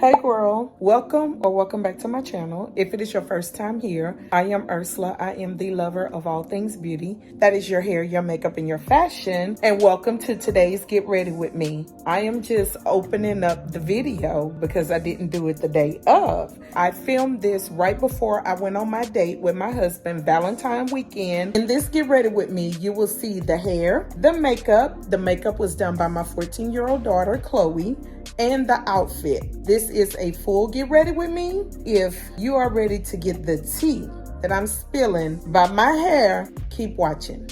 Hey girl, welcome back to my channel. If it is your first time here, I am Ursula. I am the lover of all things beauty. That is your hair, your makeup, and your fashion. And welcome to today's Get Ready With Me. I am just opening up the video because I didn't do it the day of. I filmed this right before I went on my date with my husband, Valentine weekend. In this Get Ready With Me, you will see the hair, the makeup. The makeup was done by my 14-year-old daughter, Chloe, and the outfit. This is a full Get Ready With Me. If you are ready to get the tea that I'm spilling by my hair, keep watching.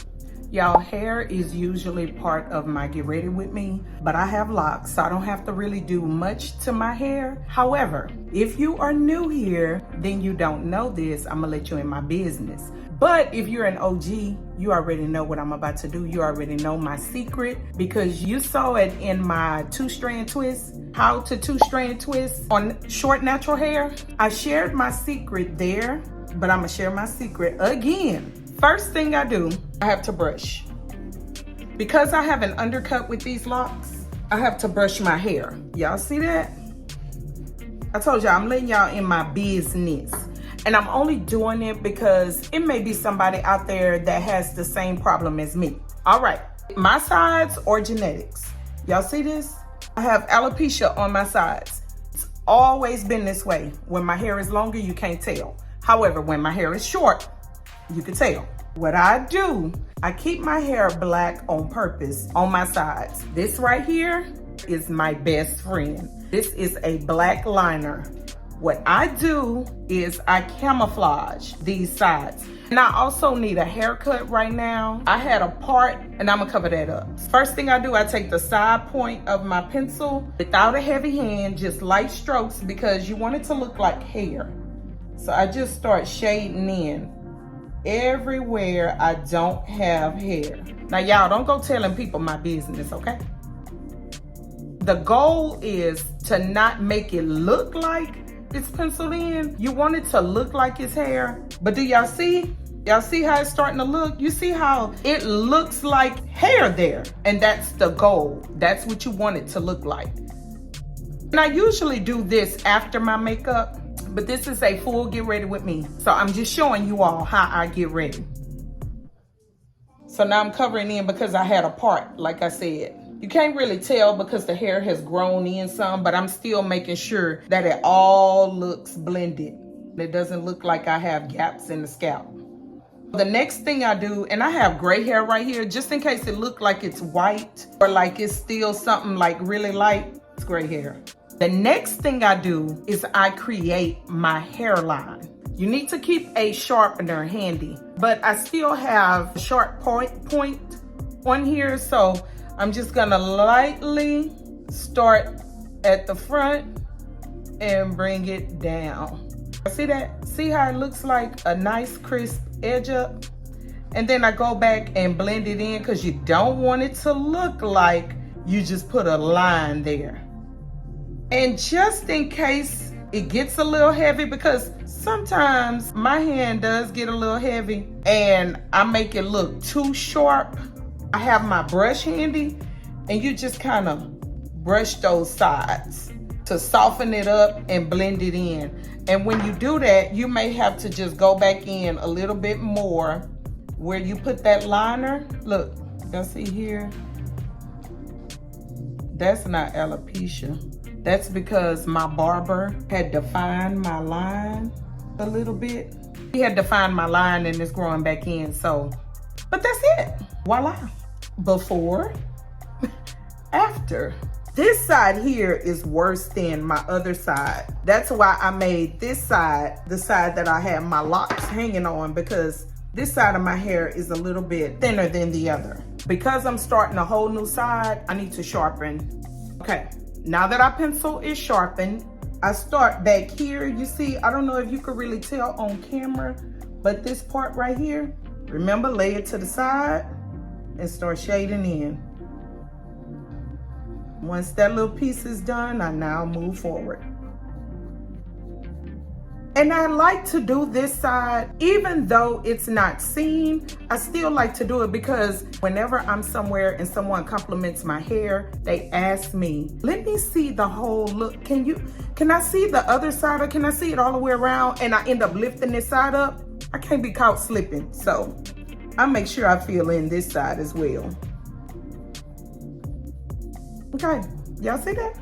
Y'all, hair is usually part of my Get Ready With Me, but I have locks, so I don't have to really do much to my hair. However, if you are new here, then you don't know this, I'm gonna let you in my business. But if you're an OG, you already know what I'm about to do. You already know my secret because you saw it in my two-strand twist, how to two-strand twist on short natural hair. I shared my secret there, but I'm gonna share my secret again. First thing I do, I have to brush. Because I have an undercut with these locks, I have to brush my hair. Y'all see that? I told y'all I'm letting y'all in my business. And I'm only doing it because it may be somebody out there that has the same problem as me. All right, my sides or genetics. Y'all see this? I have alopecia on my sides. It's always been this way. When my hair is longer, you can't tell. However, when my hair is short, you can tell. What I do, I keep my hair black on purpose on my sides. This right here is my best friend. This is a black liner. What I do is I camouflage these sides. And I also need a haircut right now. I had a part and I'm gonna cover that up. First thing I do, I take the side point of my pencil without a heavy hand, just light strokes because you want it to look like hair. So I just start shading in everywhere I don't have hair. Now y'all, don't go telling people my business, okay? The goal is to not make it look like it's penciled in. You want it to look like it's hair. But do y'all see? Y'all see how it's starting to look? You see how it looks like hair there? And that's the goal. That's what you want it to look like. And I usually do this after my makeup, but this is a full Get Ready With Me. So I'm just showing you all how I get ready. So now I'm covering in because I had a part, like I said. You can't really tell because the hair has grown in some, but I'm still making sure that it all looks blended. It doesn't look like I have gaps in the scalp. The next thing I do, and I have gray hair right here, just in case it look like it's white or like it's still something like really light, it's gray hair. The next thing I do is I create my hairline. You need to keep a sharpener handy, but I still have a sharp point on here, so I'm just gonna lightly start at the front and bring it down. See that? See how it looks like a nice crisp edge up? And then I go back and blend it in because you don't want it to look like you just put a line there. And just in case it gets a little heavy, because sometimes my hand does get a little heavy and I make it look too sharp, I have my brush handy and you just kind of brush those sides to soften it up and blend it in. And when you do that, you may have to just go back in a little bit more where you put that liner. Look, y'all see here? That's not alopecia. That's because my barber had defined my line a little bit. He had defined my line and it's growing back in, so, but that's it, voila. Before, after. This side here is worse than my other side. That's why I made this side, the side that I have my locks hanging on, because this side of my hair is a little bit thinner than the other. Because I'm starting a whole new side, I need to sharpen. Okay, now that our pencil is sharpened, I start back here. You see, I don't know if you could really tell on camera, but this part right here, remember, lay it to the side and start shading in. Once that little piece is done, I now move forward. And I like to do this side, even though it's not seen, I still like to do it because whenever I'm somewhere and someone compliments my hair, they ask me, let me see the whole look. Can I see the other side or can I see it all the way around? And I end up lifting this side up. I can't be caught slipping. So I make sure I fill in this side as well. Okay, y'all see that?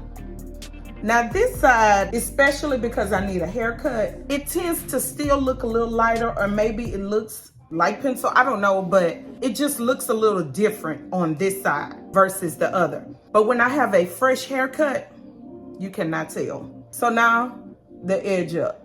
Now this side, especially because I need a haircut, it tends to still look a little lighter, or maybe it looks like pencil, I don't know, but it just looks a little different on this side versus the other. But when I have a fresh haircut, you cannot tell. So now the edge up.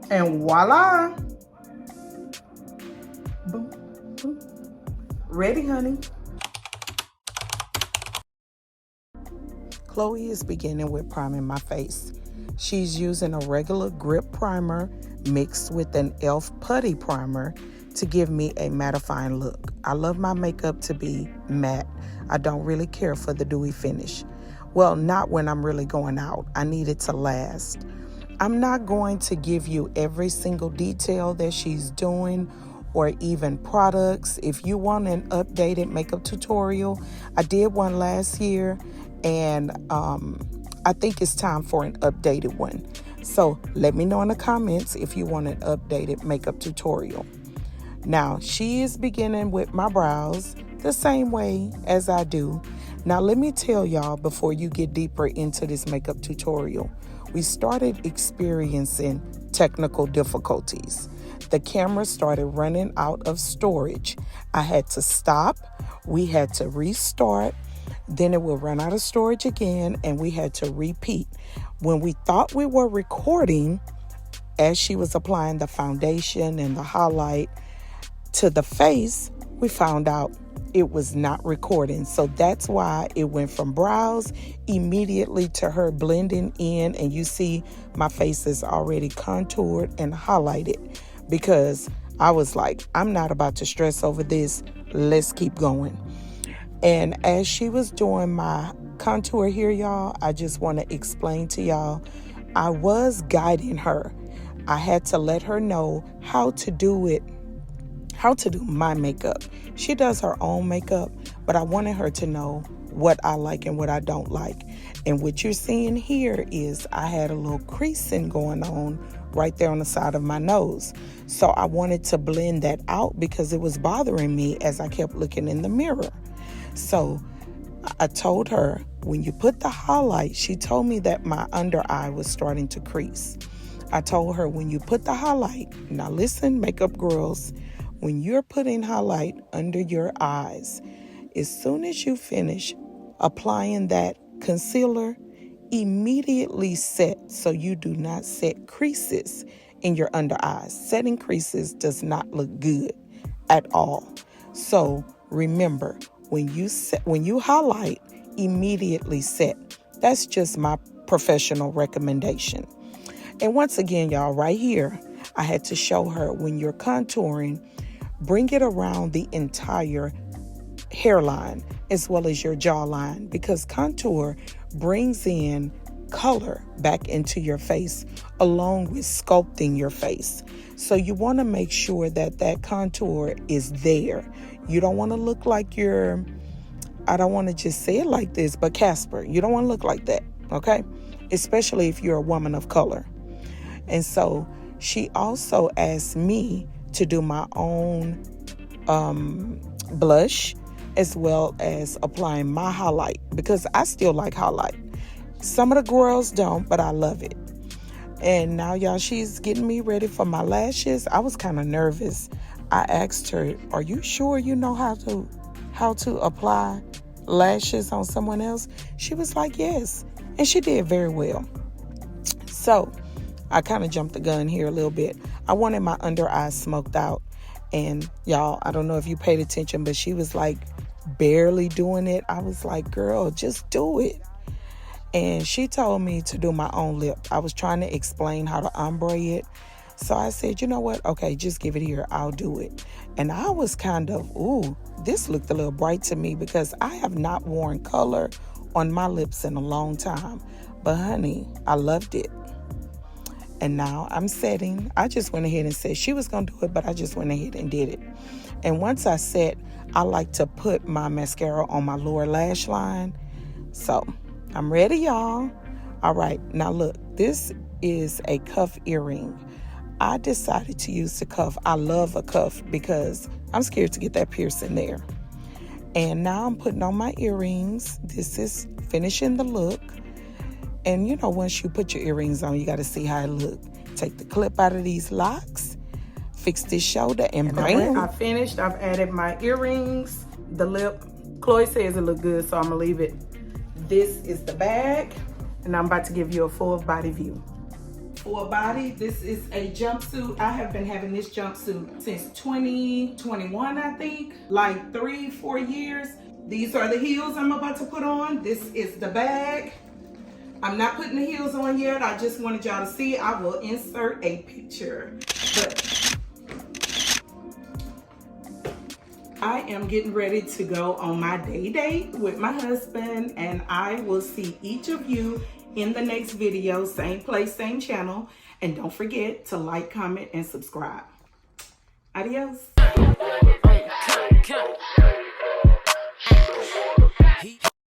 And voila. Boom, boom. Ready, honey. Chloe is beginning with priming my face. She's using a regular grip primer mixed with an e.l.f. putty primer to give me a mattifying look. I love my makeup to be matte. I don't really care for the dewy finish. Well, not when I'm really going out. I need it to last. I'm not going to give you every single detail that she's doing or even products. If you want an updated makeup tutorial, I did one last year and I think it's time for an updated one. So let me know in the comments if you want an updated makeup tutorial. Now she is beginning with my brows the same way as I do. Now let me tell y'all before you get deeper into this makeup tutorial. We started experiencing technical difficulties. The camera started running out of storage. I had to stop. We had to restart. Then it would run out of storage again, and we had to repeat. When we thought we were recording, as she was applying the foundation and the highlight to the face, we found out it was not recording. So that's why it went from brows immediately to her blending in, and you see my face is already contoured and highlighted because I was like, I'm not about to stress over this. Let's keep going. And as she was doing my contour here, y'all, I just want to explain to y'all, I was guiding her. I had to let her know how to do it, how to do my makeup. She does her own makeup, but I wanted her to know what I like and what I don't like. And what you're seeing here is I had a little creasing going on right there on the side of my nose. So I wanted to blend that out because it was bothering me as I kept looking in the mirror. So I told her, when you put the highlight, she told me that my under eye was starting to crease. I told her, when you put the highlight, now listen, makeup girls, when you're putting highlight under your eyes, as soon as you finish applying that concealer, immediately set so you do not set creases in your under eyes. Setting creases does not look good at all. So remember, when you highlight, immediately set. That's just my professional recommendation. And once again, y'all, right here, I had to show her, when you're contouring, bring it around the entire hairline as well as your jawline, because contour brings in color back into your face along with sculpting your face. So you want to make sure that that contour is there. You don't want to look like you're, I don't want to just say it like this, but Casper. You don't want to look like that, okay? Especially if you're a woman of color. And so she also asked me to do my own blush as well as applying my highlight, because I still like highlight. Some of the girls don't, but I love it. And now, y'all, she's getting me ready for my lashes. I was kind of nervous. I asked her, are you sure you know how to apply lashes on someone else? She was like, yes. And she did very well. So I kind of jumped the gun here a little bit. I wanted my under eyes smoked out. And y'all, I don't know if you paid attention, but she was like barely doing it. I was like, girl, just do it. And she told me to do my own lip. I was trying to explain how to ombre it. So I said, you know what? Okay, just give it here. I'll do it. And I was kind of, ooh, this looked a little bright to me because I have not worn color on my lips in a long time. But honey, I loved it. And now I'm setting. I just went ahead and said she was going to do it, but I just went ahead and did it. And once I set, I like to put my mascara on my lower lash line. So I'm ready, y'all. All right, now look, this is a cuff earring. I decided to use the cuff. I love a cuff because I'm scared to get that piercing there. And now I'm putting on my earrings. This is finishing the look. And you know, once you put your earrings on, you got to see how it look. Take the clip out of these locks, fix this shoulder, and bam. I finished. I've added my earrings, the lip. Chloe says it look good, so I'm gonna leave it. This is the bag, and I'm about to give you a full body view. Full body, this is a jumpsuit. I have been having this jumpsuit since 2021, I think, like 3-4 years. These are the heels I'm about to put on. This is the bag. I'm not putting the heels on yet. I just wanted y'all to see. I will insert a picture. But I am getting ready to go on my day date with my husband, and I will see each of you in the next video. Same place, same channel. And don't forget to like, comment, and subscribe. Adios.